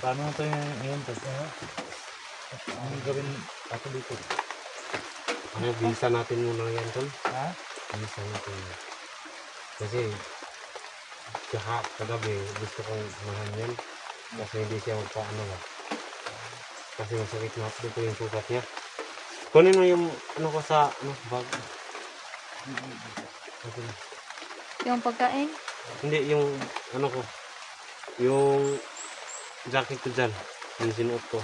Paano ito yung kasi ha? Ano gawin ako dito? Ano, bisa natin muna yan, tol. Ha? Bisa natin. Kasi, kagabi, gusto kong mahan yan. Kasi hindi siya magpaano ba. Kasi masakit na dito yung sukat niya. Kunin mo yung ano ko sa bag. Okay. Yung pagkain? Hindi, yung ano ko. Yung jacket ko dyan. Yung sinuot ko.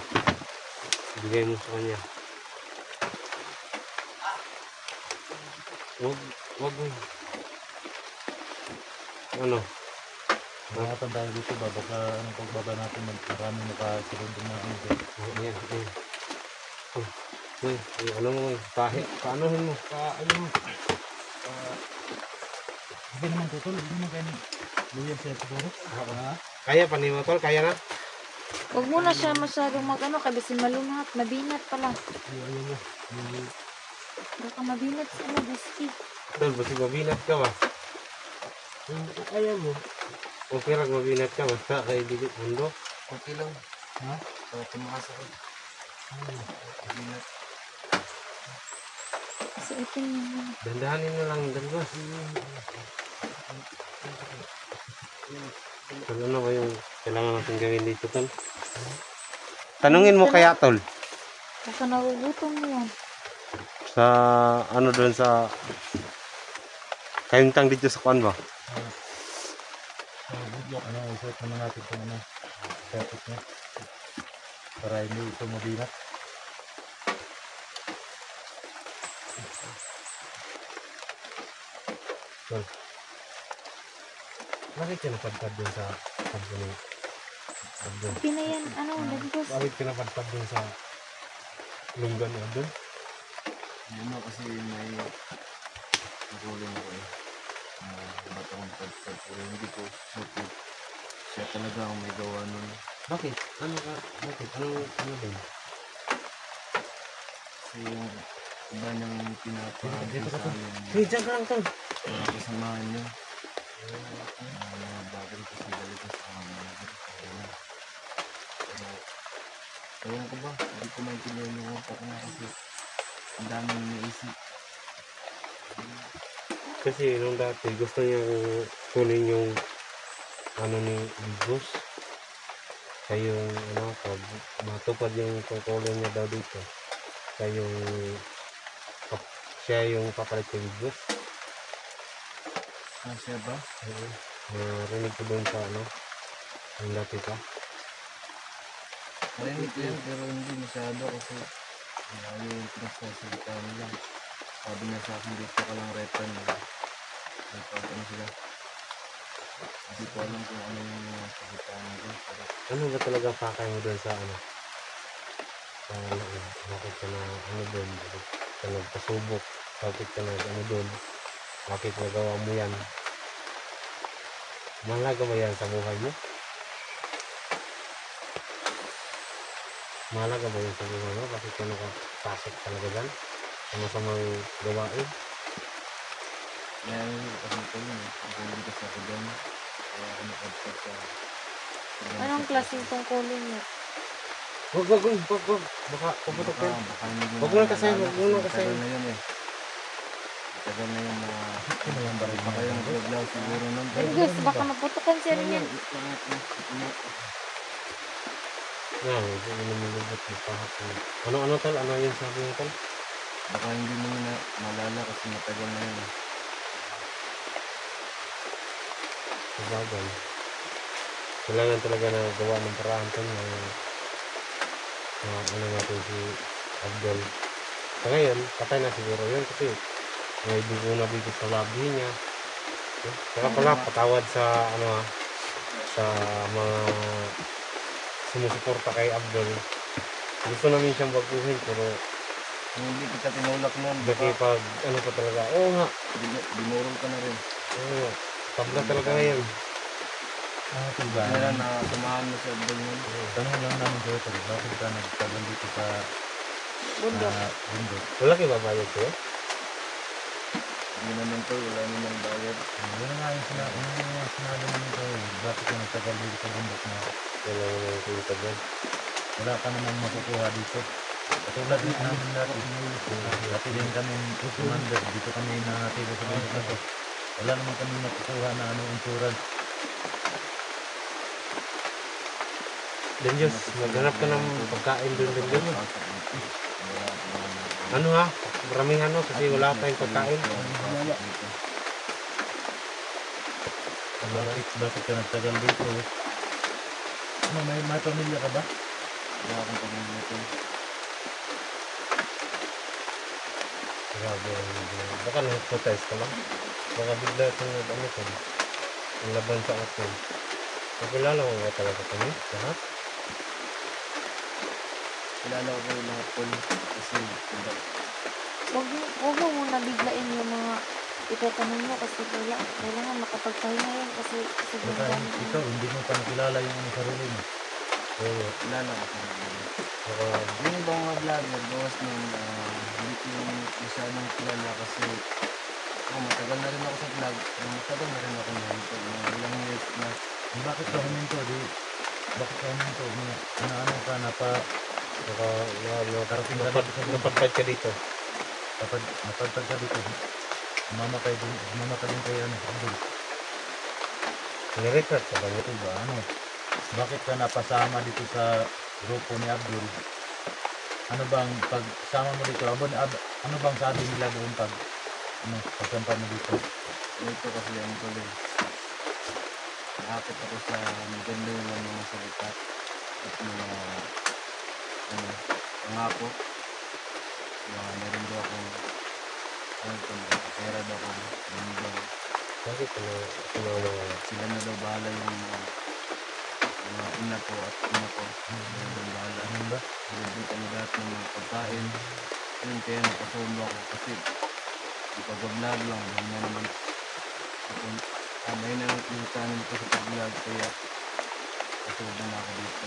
Bigay mo sa kanya. Wag mo. Ano? Bangatan tayo dito ba? Baka anong pagbaba natin marami makasunod ng mga ano. Ayan, ayan. Oh, ano mo, paanohin mo, ano mo. Hindi naman tutol, hindi naman kayo luyan siya siguro. Kaya pa ni Tol, kaya na? Huwag mo na siya masyadong mag-ano, kasi malunat, mabinat pala. Ano mo? Baka mabinat siya mo, Biski. Tol, basi mabinat ka ba? Kaya mo. Okay lang mabinat ka, basta kayo dikit mundo. Okay lang. Ha? So, tumakas ako. Mabinat. Kasi ito yung Dandahanin na lang, dalawa. Tol, ano ba yung kailangan natin gawin dito, Tol? Tanungin mo kaya, Tol. baka nagugutom mo yan. Sa, ano doon sa kayuntang dito sa kuan ba? Ano, isuot naman natin kung ano, setup niya. Para hindi ito mabinat. Tol. Bakit ka napadpad doon sa company? Okay na yan, ano, lagos. Bakit ka napadpad doon sa lunggan na doon? Yun o, kasi may naguling ako eh. Ba't akong pagpag pero hindi ko suki. Siya talaga ang may gawa nun. Bakit? Ano ka? Bakit? Ano din? Kasi yung iba niyang pinapahanti Dito ka, sa Tol. amin. Hey, dyan ka lang, Tol. Mga kasamahan niya. Mga bagay kasi galit sa amin. Pero, ewan ko ba? Hindi ko maintindihan yung utak niya kasi ang daming iniisip. Kasi nung dati gusto niya kunin yung ano ni Bigos. Kaya yung ano, pag matupad yung tungkulin niya daw dito. Kaya yung siya yung papalit kay Bigos. Ah, siya ba? Narinig ko doon sa ano, yung dati pa. Narinig ko yan pero hindi masyado kasi ano yung pinagsasalita nila. Sabi niya sa akin dito ka lang retan. Ano sila. Hindi ko alam kung ano yung mga salita nila. Ano ba talaga pakay mo doon sa ano? Sa ano, bakit ka na ano doon? Bakit ka nagpasubok? Bakit ka na ano doon? Bakit nagawa mo yan? Mahalaga ba yan sa buhay mo? Mahalaga ba yan sa buhay mo? Bakit ka nakapasok talaga dyan? Sa masamang gawain? Yan kasi ko yun. Kung hindi kasi ako dyan. Kaya ako nakapag sa... Anong klaseng tungkulin niya? Wag. Baka puputok yan. Baka hindi mo Wag mo na kasayin, wag mo na kasayin. Tagal na yun eh. Tagal na yung mga... Baka yung vlog siguro nun. Lagos, baka maputukan siya rin yan. Yan, hindi mo lumulubot yung pahak. Ano tal? Ano yung sabi mo tal? Baka hindi mo na malala kasi matagal na yun eh. Sabagay. Kailangan talaga na gawa ng paraan tal na ano natin si Abdul. Sa ngayon, patay na siguro yun kasi may dugo na dito sa labi niya. Saka pala patawad sa ano sa mga sumusuporta kay Abdul. Gusto namin siyang baguhin pero Hindi kita tinulak nun. nakipag ano pa talaga. Oo nga. Binurol ka na rin. Oo. Tabla talaga ngayon. Diba? Kaya na tumahan mo sa Abdul nun. Tanong lang namin kayo, Tol, bakit ka nagtagal dito sa Bundok. bundok? Wala kayo babayad sa'yo? Hindi naman to, wala naman bayad. Yun nga yung sinabi namin kayo, bakit ka nagtagal dito dito sa bundok na Wala naman kwenta dyan. wala ka namang makukuha dito. Katulad din namin dati. Dati din kami commander. Dito kami natira sa bundok na to. Wala naman kami makukuha na insurance. Diyos, maghanap ka ng pagkain doon din din. Pasok dito. Wala. Ano ha? Maraming ano kasi wala tayong pagkain. Dito. Bakit ka nagtagal dito? Ano, may pamilya ka ba? Wala akong pamilya ito. Grabe. Baka nag-protest ka lang. Baka bigla itong ano ka. Ang laban sa atin. Nakilala mo ba talaga kami? Lahat? Kilala ko kayo lahat po kasi Huwag mo muna biglain yung mga itatanong mo kasi kailangan makapagpahinga yun kasi sobrang Baka dami. ikaw, hindi mo pa nakilala yung sarili mo. Oo. kilala ko kayo. Baka Yung ibang mga vlogger, gawas nung hindi ko yung masyadong kilala kasi matagal na rin ako sa vlog. Matagal na rin ako nito. Mga ilang years na. Bakit ka huminto? Bakit ka huminto? Ano ka na pa napagpad ka dito. napagtag ka dito? Mamamatay din kay Abdul. Nirecord ka ba niya? Ito ba? Bakit ka napasama dito sa grupo ni Abdul? Ano bang pagsama mo dito? Ano bang sabi nila doon pagsampa mo dito? Ito kasi ang tuloy. Nakakit ako sa maganda yung mga salita at mga pangako. Meron daw akong pera daw akong binigyan. Bakit ka na sumama? Sila na daw bahala yung mga ina ko at ina ko. Sila daw bahala. Ano ba? Hindi kami lahat ng mga pagkain. Yun kaya napasomba ako kasi pag-vlog lang. Hindi naman may na yung channel ko sa pag-vlog kaya pasomba na ako dito.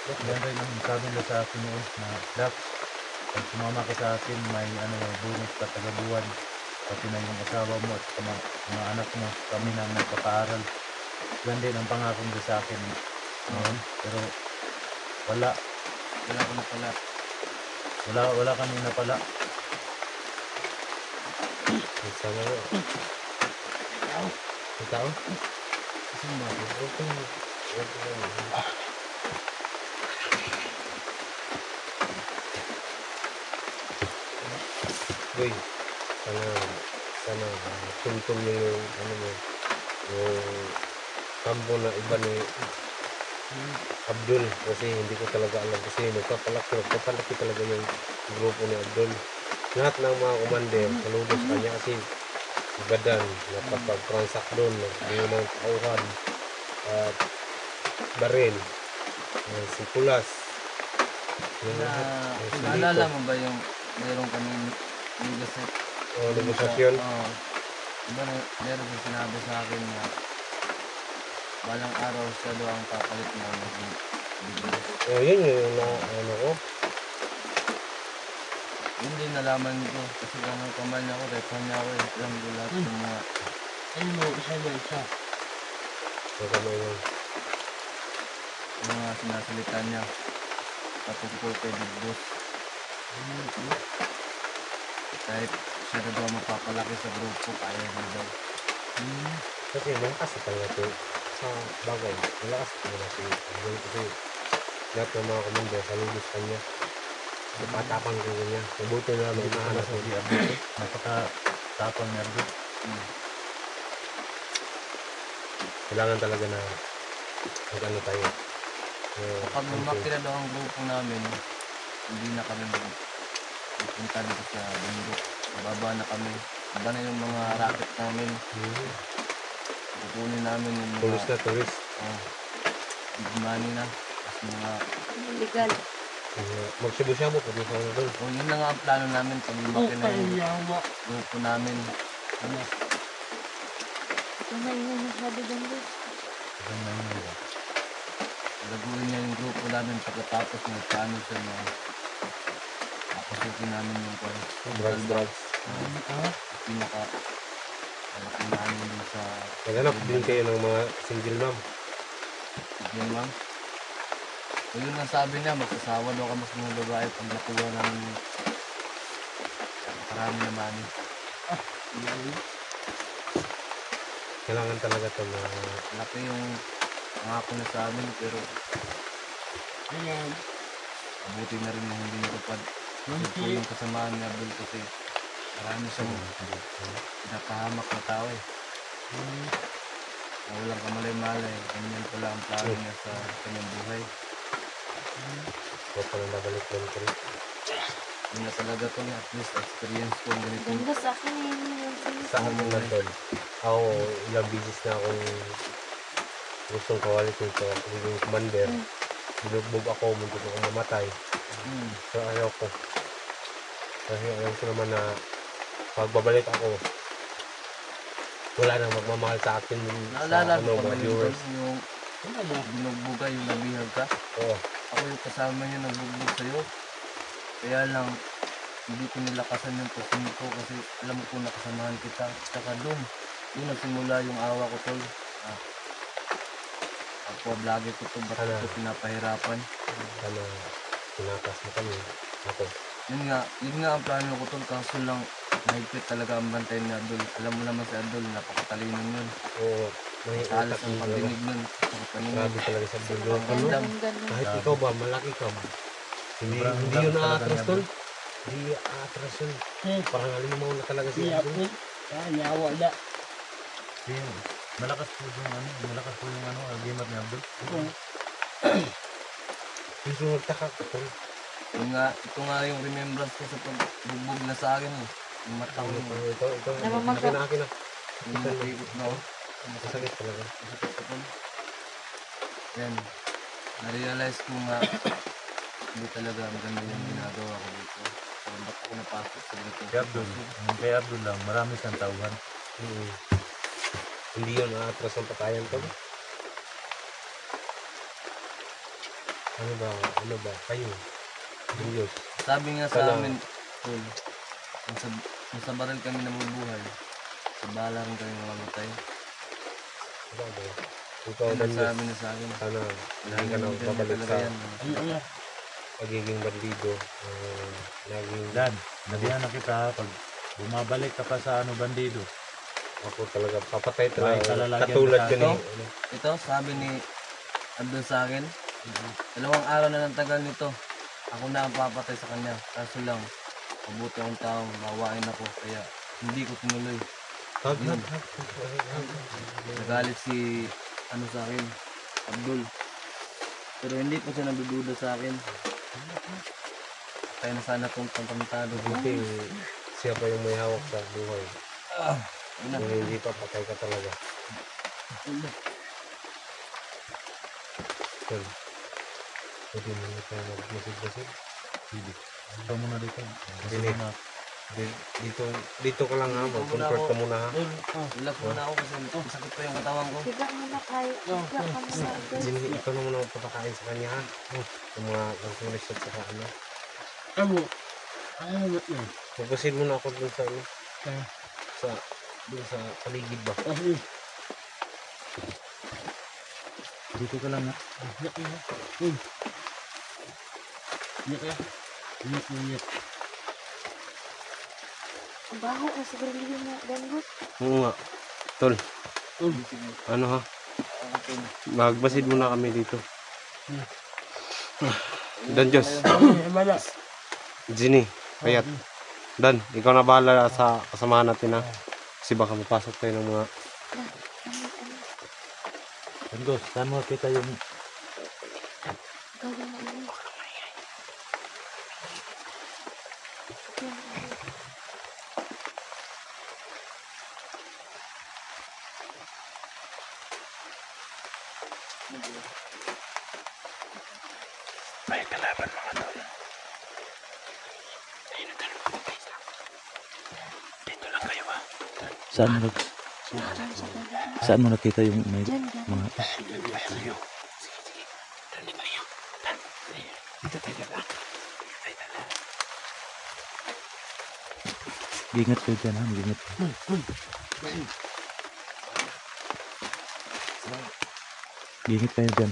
Yan rin ang sabi nila sa akin noon na Dax, pag sumama ka sa akin, may bonus ka tagabuwan. Pati na yung asawa mo at mga anak mo, kami na magpapaaral. Yan din ang pangako nila sa akin noon. Pero wala Wala ko na pala. wala kami na pala. Isa na nga. Ang tao? Kasi bakit? Uy, sana tuntun mo yung ano mo, yung kampo na iba ni Abdul kasi hindi ko talaga alam kasi nagpapalaki talaga yung grupo ni Abdul. Lahat ng mga commander, saludo sa kanya kasi Gadan, nakapag-transact doon, nagbiyo ng tauhan at baril, si Kulas. Yung lahat, yung Naalala mo ba yung mayroon kami negotiate? negosasyon. Oo. Diba meron siya sinabi sa akin na balang araw siya daw ang papalit ng bibig. Yun yung ano ko. Hindi nalaman ko kasi ang kamay niya ako, repan niya ako eh. Alam ko lahat ng mga Yung kamay yun. yung mga sinasalita niya patungkol kay Big Boss. Kahit siya na daw mapapalaki sa grupo, kaya na daw. Kasi malakas talaga ito sa bagay. Malakas talaga si Abdul kasi lahat ng mga komando saludo sa kanya. Napatapang ko niya. Mabuti na may mahanap Sa ko. si Abdul, napaka-tapang ni Abdul. Kailangan talaga na mag-ano tayo. Pag lumaki na daw ang grupo namin, hindi na kami pupunta dito sa bundok. Bababa na kami. Iba na yung mga racket namin. Kukunin namin yung Tulis mga na tulis. big money na. Tapos mga, Illegal. Magsibusya mo pag ikaw na doon. yun na nga ang plano namin pag lumaki na yung grupo namin. Kamay na masyado dyan guys. Isang maingay ba? Laguin niya yung grupo namin pagkatapos ng plano siya na papasukin namin yung Drugs. pinaka namin din sa Maghanap din kayo ng mga single mom. Yan ma'am. So yun ang sabi niya, magsasawa daw kami sa mga babae pag nakuha ng marami na money. Kailangan talaga to na Laki yung pangako na sa amin pero mabuti na rin na hindi natupad. Yun po yung kasamaan ni Abdul kasi marami siyang pinakahamak na tao eh. Na walang kamalay-malay. Ganyan pala ang plano niya sa kanyang buhay. huwag pa na nabalik doon ko rin. Yun na talaga to at least experience ko ang ganito. Ganda sa akin eh. Yung Sa akin na doon. Ako, ilang bisis na akong gustong kawalit yung sa pagiging commander. Binugbog ako, muntik akong mamatay. So ayaw ko. Kasi alam ko naman na pagbabalik ako, wala nang magmamahal sa akin Naalala sa mo pa mga ba viewers. yung binugbuga, yung nabihag ka? Oo. Ako yung kasama niya nagbugbog sa'yo. Kaya lang, hindi ko nilakasan yung pusin ko kasi alam ko nakasamahan kita. Tsaka doon nagsimula yung awa ko tol. Ako vlogger ko to, ba't Ano? ko pinapahirapan? Sana tinakas mo kami. Ako. Yun nga ang plano ko tol, kaso lang mahigpit talaga ang bantay ni Abdul. Alam mo naman si Abdul, napakatalino nun. Oo. May Talas utak ang mo talaga. pagdinig nun. Saka paningin. Grabe talaga sa dulo. Ano? ganda ng ganda. Kahit ikaw ba, malaki ka ba? Hindi, Sobrang hindi laki yun talaga aatras niya, tol. Hindi aatras yun. Parang alimaw na talaga siya. Malakas po yung agimat ni Abdul. Yung nagtaka ko tol. Ito nga yung remembrance ko sa pagbugbog na sa akin. Yung mata ko. Ito. Namamaga. Akin na. Yung nakikot na ako. Masakit talaga. Masakit ko tol. Yan. Na-realize ko nga hindi talaga ang ganda yung ginagawa ko dito. So, ba't ako napasok sa ganito? Kay Abdul lang, marami siyang tauhan. Hindi yun aatras ang patayan tol. Ano ba? Kayo. Yung Diyos. Sabi nga sa Kailangan. amin, tol, kung sa baril kami namubuhay, sa bala rin kami mamamatay. Bagay. Ikaw Yan dan ang sabi na sa akin. sana hindi ka na Ganyan babalik talaga sa yan. pagiging bandido. Naging Dan, nabihan na kita pag bumabalik ka pa sa bandido. ako talaga papatay Ay, talaga. kalalagyan Katulad ka. ka ni Ito, sabi ni Abdul sa akin, 2 araw na ng tagal nito. Ako na ang papatay sa kanya. Kaso lang, mabuti akong tao, mawain ako. Kaya hindi ko tinuloy. Yun. Nagalit si sa akin, Abdul. Pero hindi pa siya nagdududa sa akin. Kaya na sana itong pantantado ko. Buti siya pa yung may hawak sa buhay. Yun na. Kung hindi pa, patay ka talaga. Tol, pwede mo na tayo mag-masig-masig. Ito muna dito. Dili. Dito ka lang ha, mag-comfort ka muna ha. Relax muna ako kasi sakit pa yung katawan ko. Higa muna tayo. Higa ka muna. Jimmy, ikaw na muna magpapakain sa kanya ha. Yung mga nagsunisot sa ano. Magpasin muna ako dun sa dun sa paligid ba. Dito ka lang ha. Ang baho na sa garilyo mo. Dangot. Oo nga. Tol, ano ha? Magbasid muna kami dito. Dan Diyos. Ginny, Payat. Dan, ikaw na bahala sa kasamahan natin ha. Kasi baka mapasok tayo ng mga... Tangos, saan mo kita yung Gawin mo ini. may kalaban mga tol. Dito lang kayo ha. Saan mo nakita yung may Diyan. mga Gingat kayo dyan ha, gingat. Gingat kayo dyan.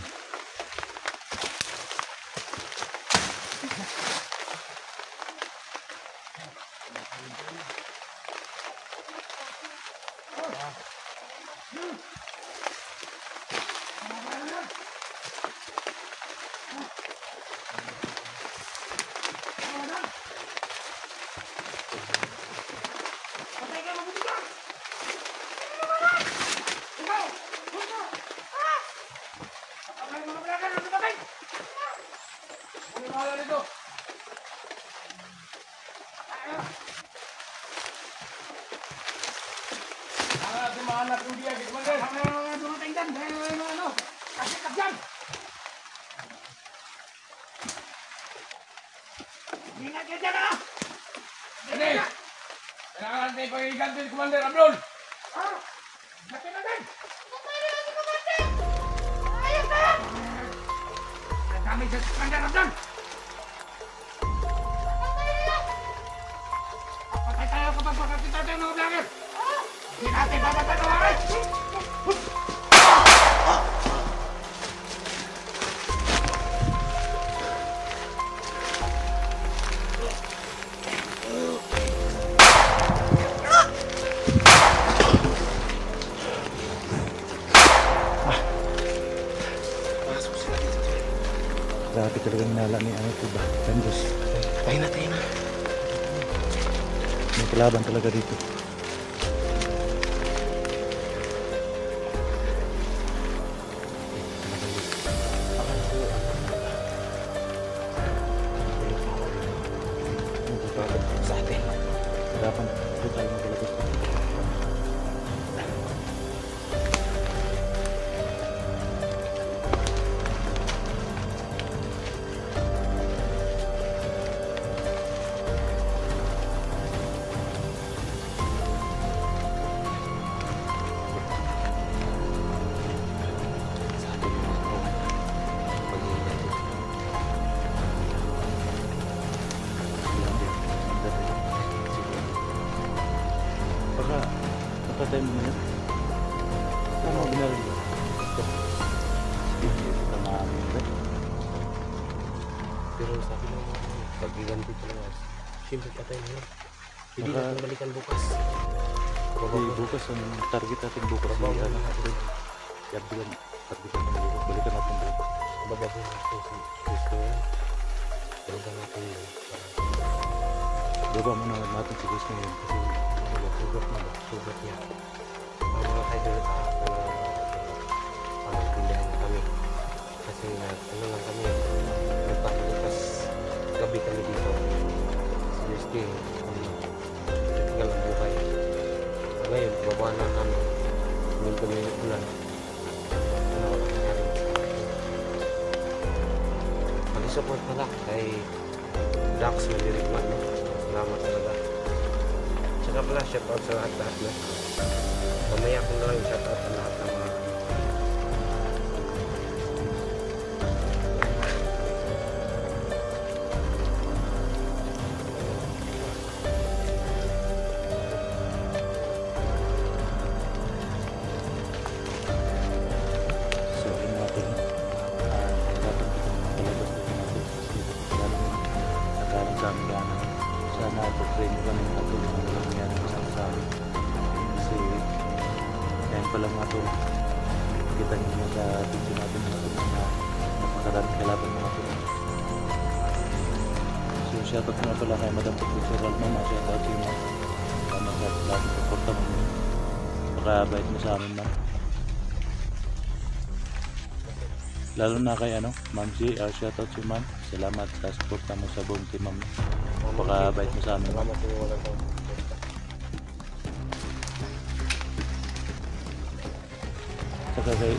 Ingat ka dyan, ah! Dali! Kailangan natin pag-iganti si Commander Abdul! Ah! Gati natin! Pagpili natin, Commander! Ayos na! Nagdamay sa Commander Abdul! Patay tayo kapag makakita tayo ng mga vlogger! Hindi natin papatagawarin! Grabe talagang nala ni ano ito ba? Kandos. Tayo na, tayo na. May kalaban talaga dito. Sa atin. Harapan ito tayo maglalabas dito. Baka napatay mo na yun. Ano mo binaril mo? Hindi ito maamin ba? Pero sabi ng pag-iganti talaga, simple patay mo yun. Hindi Baka- natin balikan bukas. Hindi, bukas ang target natin bukas. Babaw Ano, na natin. kaya bilang target natin bukas. Balikan natin bukas. Babago natin si Cristo yan. Balikan natin yun. Baba muna natin si Chris ngayon kasi Sugat na ba? Sugat niya. Ang mga idol, pindahan na kami. Kasi ano lang kami, nagpapalipas gabi kami dito. Seriously, tinggal ang buhay. Ngayon, baba na namin. Ngayon kami yung ulan. Ano ang nangyari? Pag-support pala kay Dax Mandirigman. Salamat talaga. Tsaka pala, shoutout sa lahat-lahat na. Mamaya ko na lang yung shoutout sa lahat ng mga so yun natin. Dapat palabas natin natin. Nakalang sa amin gana. Sana ito-train nyo kami natin yung mga nangyari sa amin. Kasi ngayon pa lang natin kita nyo naman sa video natin na napakaraming kalaban mga ito. So shoutout nga pala kay Madam Professor Alma. Shoutout sa inyo. Salamat sa lahat ng suporta mo. Pakabait mo sa amin, ma'am. Lalo na kay Ma'am G, shoutout si Ma'am. Salamat sa suporta mo sa buong team, Ma'am. Pakabait mo sa amin, ma'am. salamat sa iyo walang tao. Saka kay